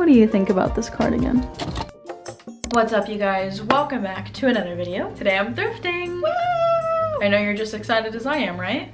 What do you think about this cardigan? What's up, you guys? Welcome back to another video. Today I'm thrifting. Woo! I know you're just excited as I am, right?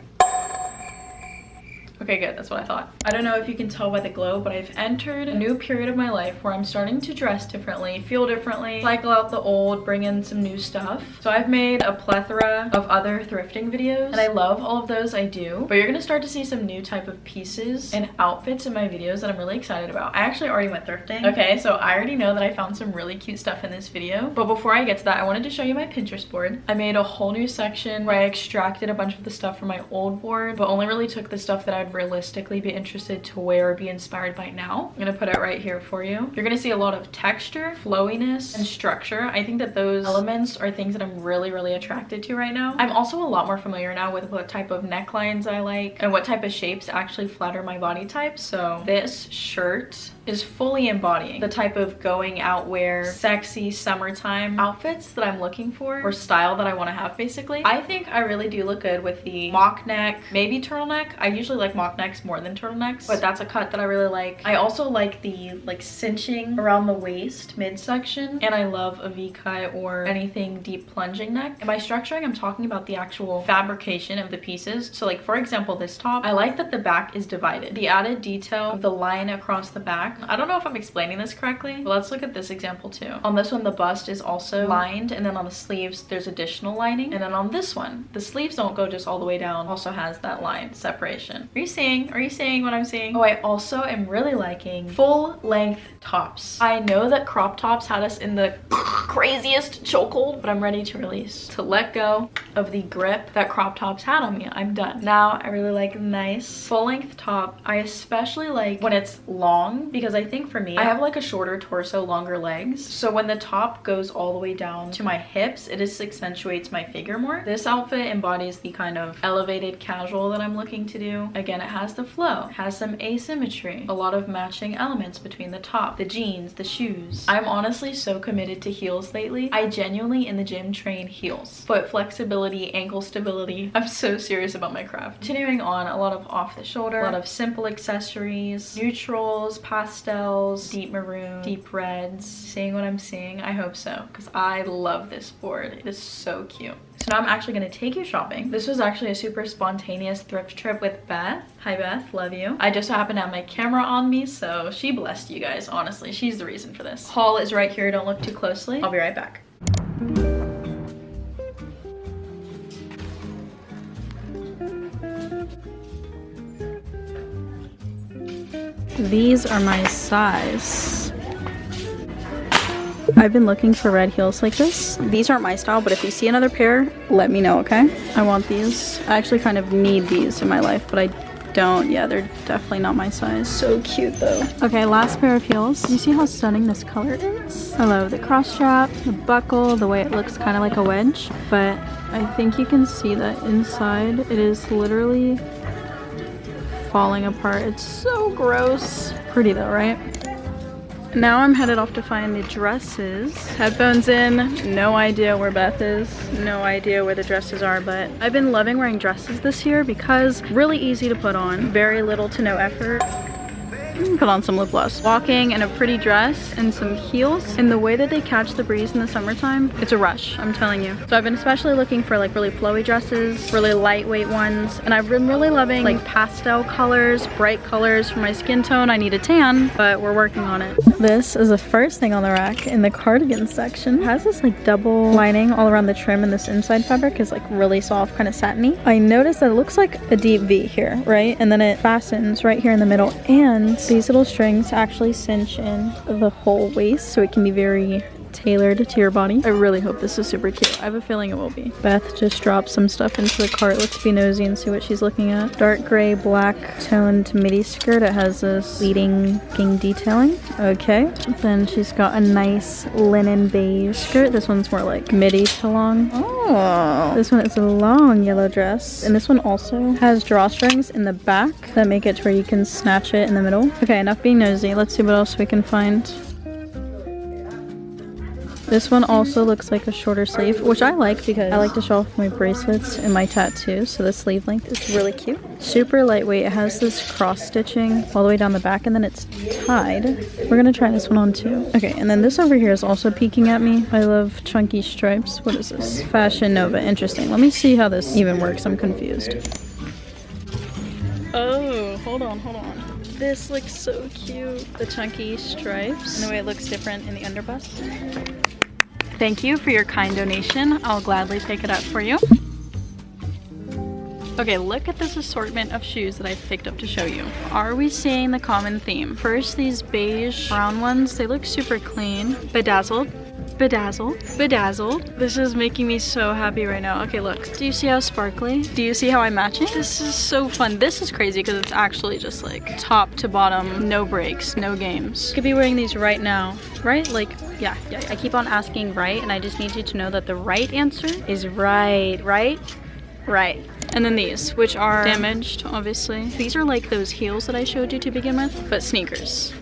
Okay, good. That's what I thought. I don't know if you can tell by the glow, but I've entered a new period of my life where I'm starting to dress differently, feel differently, cycle out the old, bring in some new stuff. So I've made a plethora of other thrifting videos, and I love all of those I do. But you're gonna start to see some new type of pieces and outfits in my videos that I'm really excited about. I actually already went thrifting. Okay, so I already know that I found some really cute stuff in this video. But before I get to that, I wanted to show you my Pinterest board. I made a whole new section where I extracted a bunch of the stuff from my old board, but only really took the stuff that I'd realistically be interested to wear or be inspired by now. I'm gonna put it right here for you. You're gonna see a lot of texture, flowiness, and structure. I think that those elements are things that I'm really attracted to right now. I'm also a lot more familiar now with what type of necklines I like and what type of shapes actually flatter my body type. So this shirt is fully embodying the type of going out wear, sexy summertime outfits that I'm looking for, or style that I want to have basically. I think I really do look good with the mock neck, maybe turtleneck. I usually like mock necks more than turtlenecks, but that's a cut that I really like. I also like the cinching around the waist midsection, and I love a V-cut or anything deep plunging neck. And by structuring, I'm talking about the actual fabrication of the pieces. So like for example, this top, I like that the back is divided. The added detail of the line across the back. I don't know if I'm explaining this correctly, but let's look at this example too. On this one, the bust is also lined, and then on the sleeves, there's additional lining. And then on this one, the sleeves don't go just all the way down, also has that line separation. Are you seeing what I'm seeing? Oh, I also am really liking full length tops. I know that crop tops had us in the craziest chokehold, but I'm ready to release, to let go of the grip that crop tops had on me. I'm done. Now I really like nice full length top. I especially like when it's long, because I think for me, I have like a shorter torso, longer legs. So when the top goes all the way down to my hips, it just accentuates my figure more. This outfit embodies the kind of elevated casual that I'm looking to do. Again, it has the flow, it has some asymmetry, a lot of matching elements between the top, the jeans, the shoes. I'm honestly so committed to heels lately. I genuinely in the gym train heels. Foot flexibility, ankle stability. I'm so serious about my craft. Continuing on, a lot of off the shoulder, a lot of simple accessories, neutrals, pastels, deep maroon, deep reds. Seeing what I'm seeing? I hope so, because I love this board. It is so cute. So now I'm actually going to take you shopping. This was actually a super spontaneous thrift trip with Beth. Hi Beth, love you. I just happened to have my camera on me, so she blessed you guys, honestly. She's the reason for this. Haul is right here, don't look too closely. I'll be right back. These are my size. I've been looking for red heels like this. These aren't my style, but if you see another pair, let me know, okay? I want these. I actually kind of need these in my life, but I don't. Yeah, they're definitely not my size. So cute though. Okay, last pair of heels. You see how stunning this color is? I love the cross strap, the buckle, the way it looks kind of like a wedge, but I think you can see that inside it is literally falling apart. It's so gross. Pretty though, right? Now I'm headed off to find the dresses. Headphones in, no idea where Beth is, no idea where the dresses are, but I've been loving wearing dresses this year because really easy to put on, very little to no effort. Put on some lip gloss. Walking in a pretty dress and some heels, and the way that they catch the breeze in the summertime, it's a rush, I'm telling you. So I've been especially looking for like really flowy dresses, really lightweight ones, and I've been really loving like pastel colors, bright colors for my skin tone. I need a tan, but we're working on it. This is the first thing on the rack in the cardigan section. It has this like double lining all around the trim, and this inside fabric is like really soft, kind of satiny. I noticed that it looks like a deep V here, right? And then it fastens right here in the middle, and these little strings actually cinch in the whole waist, so it can be very tailored to your body. I really hope this is super cute. I have a feeling it will be. Beth just dropped some stuff into the cart. Let's be nosy and see what she's looking at. Dark gray, black toned midi skirt. It has this leading detailing. Okay. Then she's got a nice linen beige skirt. This one's more like midi to long. Oh, this one is a long yellow dress. And this one also has drawstrings in the back that make it to where you can snatch it in the middle. Okay, enough being nosy. Let's see what else we can find. This one also looks like a shorter sleeve, which I like because I like to show off my bracelets and my tattoos. So the sleeve length is really cute. Super lightweight. It has this cross stitching all the way down the back and then it's tied. We're gonna try this one on too. Okay, and then this over here is also peeking at me. I love chunky stripes. What is this? Fashion Nova. Interesting. Let me see how this even works. I'm confused. Oh, hold on. This looks so cute. The chunky stripes and the way it looks different in the underbust. Thank you for your kind donation. I'll gladly pick it up for you. Okay, look at this assortment of shoes that I've picked up to show you. Are we seeing the common theme? First, these beige brown ones. They look super clean. Bedazzled. Bedazzled. Bedazzled. This is making me so happy right now. Okay, look. Do you see how sparkly? Do you see how I'm matching? This is so fun. This is crazy because it's actually just like top to bottom, no breaks, no games. Could be wearing these right now, right? Like, yeah. I keep on asking right, and I just need you to know that the right answer is right. And then these, which are damaged, obviously. These are like those heels that I showed you to begin with, but sneakers.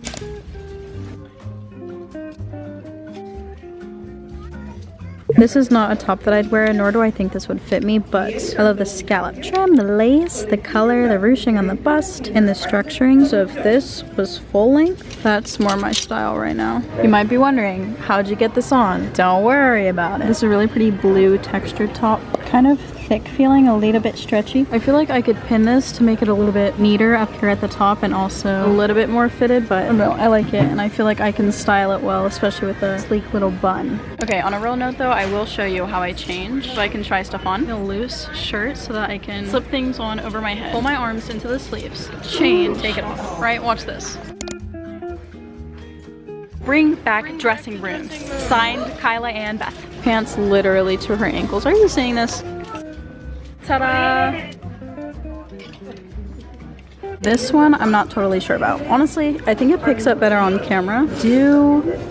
This is not a top that I'd wear, nor do I think this would fit me, but I love the scallop trim, the lace, the color, the ruching on the bust, and the structuring. So if this was full length, that's more my style right now. You might be wondering, how'd you get this on? Don't worry about it. This is a really pretty blue textured top, kind of thick feeling, a little bit stretchy. I feel like I could pin this to make it a little bit neater up here at the top and also a little bit more fitted, but I don't know, I like it and I feel like I can style it well, especially with a sleek little bun. Okay, on a real note though, I will show you how I change so I can try stuff on. A loose shirt so that I can slip things on over my head. Pull my arms into the sleeves. Change, take it off. Right, watch this. Bring back dressing rooms. Signed, Kyla and Beth. Pants literally to her ankles. Are you seeing this? Ta-da! This one, I'm not totally sure about. Honestly, I think it picks up better on camera.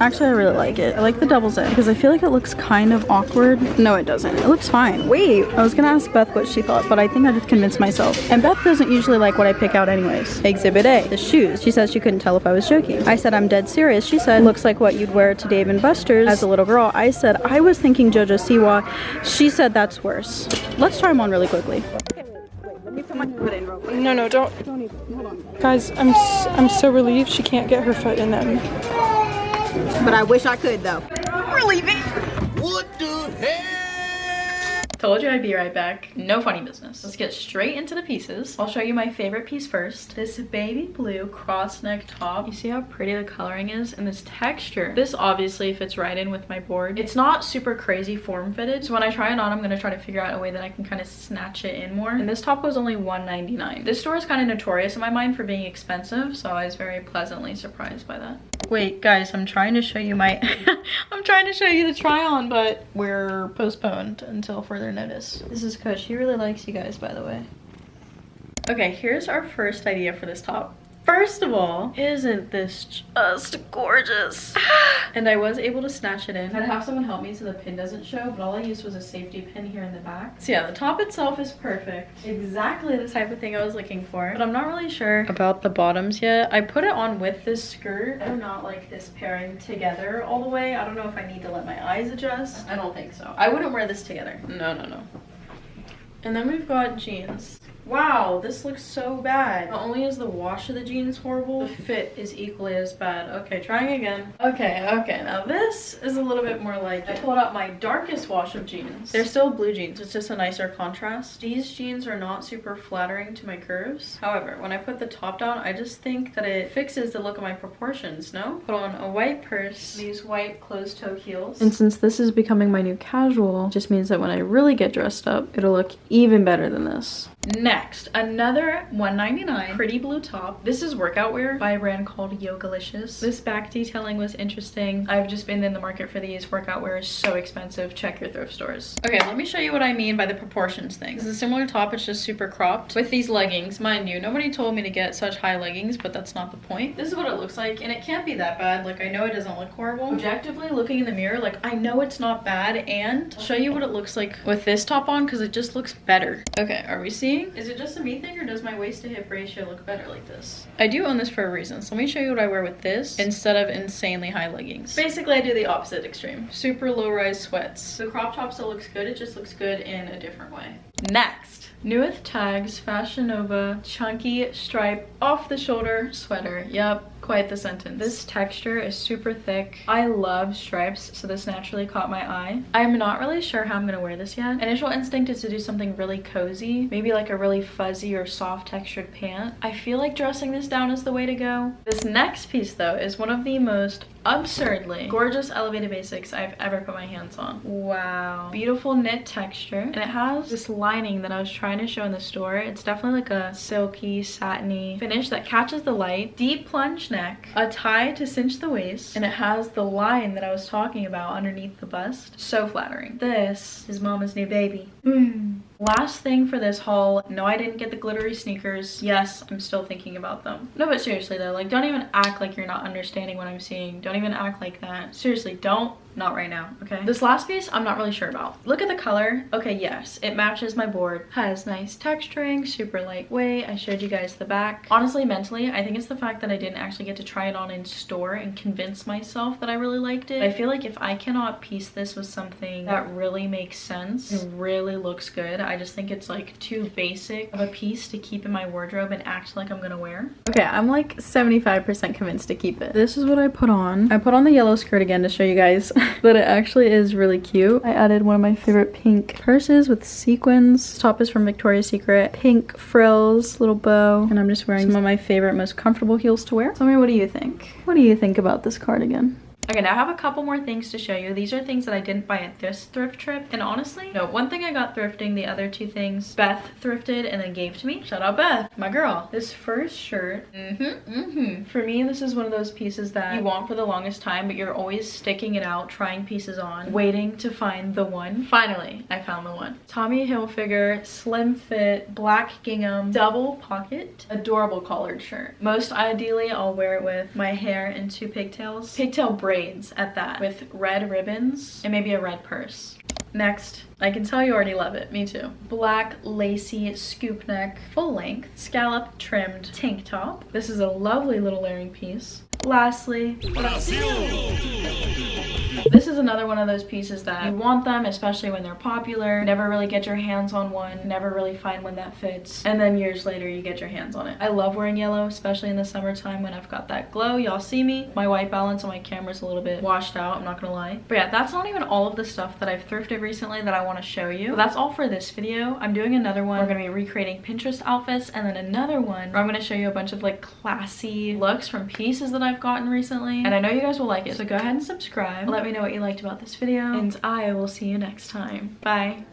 Actually, I really like it. I like the double zip because I feel like it looks kind of awkward. No, it doesn't. It looks fine. Wait, I was gonna ask Beth what she thought, but I think I just convinced myself. And Beth doesn't usually like what I pick out anyways. Exhibit A, the shoes. She says she couldn't tell if I was joking. I said I'm dead serious. She said, looks like what you'd wear to Dave & Buster's as a little girl. I said, I was thinking JoJo Siwa. She said that's worse. Let's try them on really quickly. Let me put my foot in real quick. No, don't even. Hold on. Guys, I'm so relieved she can't get her foot in them. But I wish I could though. We're leaving. What the heck? Told you I'd be right back. No funny business. Let's get straight into the pieces. I'll show you my favorite piece first. This baby blue cross neck top. You see how pretty the coloring is and this texture. This obviously fits right in with my board. It's not super crazy form fitted. So when I try it on, I'm gonna try to figure out a way that I can kind of snatch it in more. And this top was only $1.99. This store is kind of notorious in my mind for being expensive. So I was very pleasantly surprised by that. Wait, guys, I'm trying to show you my I'm trying to show you the try on, but we're postponed until further notice. This is Coach. He really likes you guys, by the way. Okay, here's our first idea for this top. First of all, isn't this just gorgeous? And I was able to snatch it in. I'd have someone help me so the pin doesn't show, but all I used was a safety pin here in the back. So yeah, the top itself is perfect. Exactly the type of thing I was looking for. But I'm not really sure about the bottoms yet. I put it on with this skirt. I do not like this pairing together all the way. I don't know if I need to let my eyes adjust. I don't think so. I wouldn't wear this together. No. And then we've got jeans. Wow, this looks so bad. Not only is the wash of the jeans horrible, the fit is equally as bad. Okay, trying again. Okay, now this is a little bit more like, I pulled out my darkest wash of jeans. They're still blue jeans, it's just a nicer contrast. These jeans are not super flattering to my curves. However, when I put the top down, I just think that it fixes the look of my proportions, no? Put on a white purse, these white closed-toe heels. And since this is becoming my new casual, it just means that when I really get dressed up, it'll look even better than this. Next, another $1.99 pretty blue top. This is workout wear by a brand called Yogalicious. This back detailing was interesting. I've just been in the market for these. Workout wear is so expensive. Check your thrift stores. Okay, let me show you what I mean by the proportions thing. This is a similar top. It's just super cropped with these leggings. Mind you, nobody told me to get such high leggings, but that's not the point. This is what it looks like, and it can't be that bad. Like, I know it doesn't look horrible. Objectively, looking in the mirror, like, I know it's not bad, and I'll show you what it looks like with this top on because it just looks better. Okay, are we seeing thrifting? Is it just a me thing or does my waist to hip ratio look better like this? I do own this for a reason, so let me show you what I wear with this instead of insanely high leggings. Basically, I do the opposite extreme. Super low-rise sweats. The crop top still looks good, it just looks good in a different way. Next, new with tags, Fashion Nova, chunky stripe off the shoulder sweater. Yep, quite the sentence. This texture is super thick. I love stripes, so this naturally caught my eye. I'm not really sure how I'm gonna wear this yet. Initial instinct is to do something really cozy, maybe like a really fuzzy or soft textured pant. I feel like dressing this down is the way to go. This next piece though is one of the most absurdly gorgeous elevated basics I've ever put my hands on. Wow. Beautiful knit texture, and it has this lining that I was trying to show in the store. It's definitely like a silky, satiny finish that catches the light. Deep plunge neck, a tie to cinch the waist, and it has the line that I was talking about underneath the bust. So flattering. This is mama's new baby. Last thing for this haul, no, I didn't get the glittery sneakers. Yes, I'm still thinking about them. No, but seriously though, like, don't even act like you're not understanding what I'm seeing. Don't even act like that. Seriously, don't. Not right now, okay? This last piece, I'm not really sure about. Look at the color. Okay, yes, it matches my board. Has nice texturing, super lightweight. I showed you guys the back. Honestly, mentally, I think it's the fact that I didn't actually get to try it on in store and convince myself that I really liked it. I feel like if I cannot piece this with something that really makes sense and really looks good, I just think it's like too basic of a piece to keep in my wardrobe and act like I'm gonna wear. Okay, I'm like 75% convinced to keep it. This is what I put on. I put on the yellow skirt again to show you guys that it actually is really cute. I added one of my favorite pink purses with sequins. This top is from Victoria's Secret. Pink frills, little bow, and I'm just wearing some of my favorite, most comfortable heels to wear. Tell me, what do you think? What do you think about this cardigan? Okay, now I have a couple more things to show you. These are things that I didn't buy at this thrift trip. And honestly, no, one thing I got thrifting, the other two things Beth thrifted and then gave to me. Shout out Beth, my girl. This first shirt, for me, this is one of those pieces that you want for the longest time, but you're always sticking it out, trying pieces on, waiting to find the one. Finally, I found the one. Tommy Hilfiger, slim fit, black gingham, double pocket, adorable collared shirt. Most ideally, I'll wear it with my hair into pigtails. Pigtail braids at that, with red ribbons and maybe a red purse. Next, I can tell you already love it. Me too. Black lacy scoop neck, full length, scallop trimmed tank top. This is a lovely little layering piece. Lastly, this is another one of those pieces that you want them, especially when they're popular. Never really get your hands on one, never really find one that fits, and then years later you get your hands on it. I love wearing yellow, especially in the summertime when I've got that glow. Y'all see me. My white balance on my camera is a little bit washed out, I'm not gonna lie. But yeah, that's not even all of the stuff that I've thrifted recently that I want to show you. But that's all for this video. I'm doing another one. We're gonna be recreating Pinterest outfits, and then another one where I'm gonna show you a bunch of like classy looks from pieces that I've gotten recently, and I know you guys will like it, so go ahead and subscribe. Let me know what you liked about this video, and I will see you next time. Bye.